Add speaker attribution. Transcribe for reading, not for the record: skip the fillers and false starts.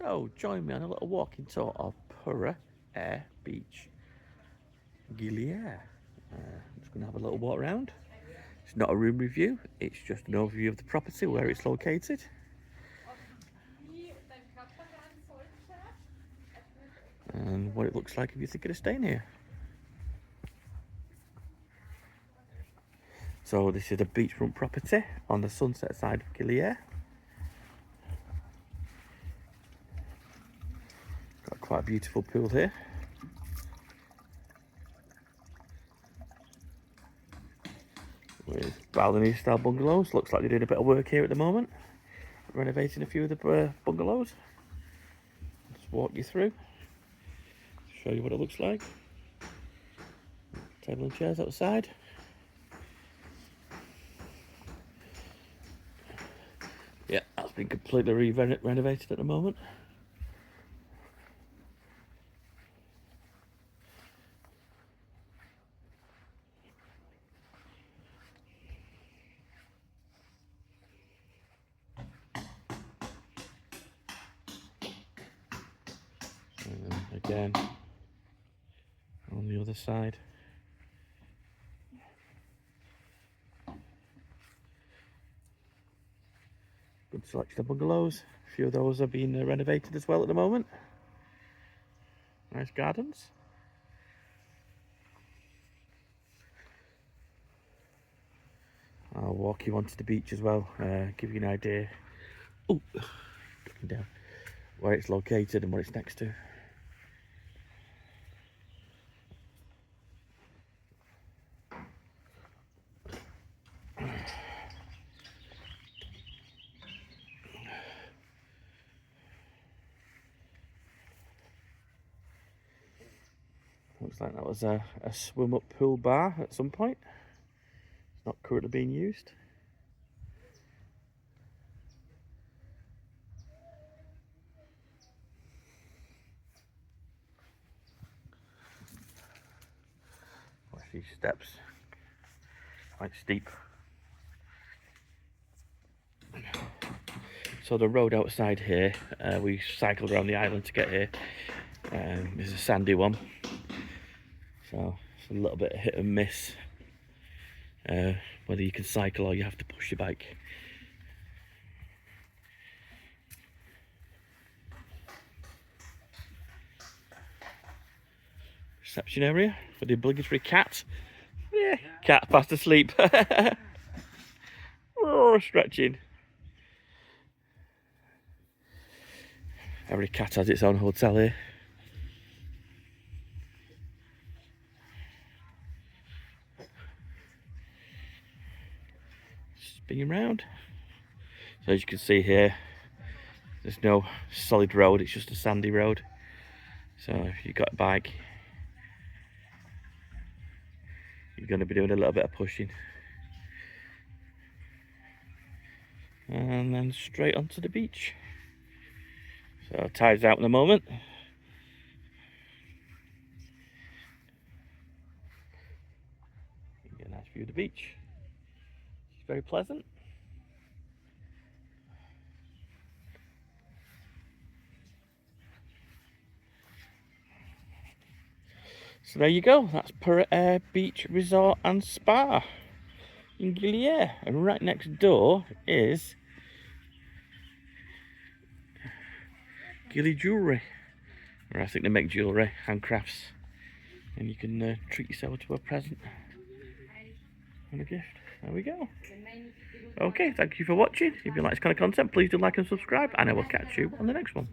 Speaker 1: So join me on a little walking tour of Puri Air Beach, Gili Air. I'm just going to have a little walk around. It's not a room review, it's just an overview of the property, where it's located. And what it looks like if you're thinking of staying here. So this is a beachfront property on the sunset side of Gili Air. Got quite a beautiful pool here. With balcony style bungalows. Looks like they're doing a bit of work here at the moment. Renovating a few of the bungalows. Just walk you through. Show you what it looks like. Table and chairs outside. Yeah, that's been completely renovated at the moment. And again, on the other side. Good selection of bungalows. A few of those are being renovated as well at the moment. Nice gardens. I'll walk you onto the beach as well, give you an idea down where it's located and what it's next to. Looks like that was a swim up pool bar at some point. It's not currently being used. Watch these steps, quite steep. So the road outside here, we cycled around the island to get here. There's a sandy one, so it's a little bit hit and miss. Whether you can cycle or you have to push your bike. Reception area for the obligatory cat. Yeah, cat fast asleep. Oh, stretching. Every cat has its own hotel here. Spinning round. So as you can see here, there's no solid road, it's just a sandy road. So if you've got a bike, you're going to be doing a little bit of pushing. And then straight onto the beach. So tide's out in the moment. You get a nice view of the beach. It's very pleasant. So there you go, that's Puri Air Beach Resort and Spa in Gili Air. And right next door is Gili Jewellery, where I think they make jewellery, handcrafts, and you can treat yourself to a present and a gift. There we go. Okay, thank you for watching. If you like this kind of content, please do like and subscribe, and I will catch you on the next one.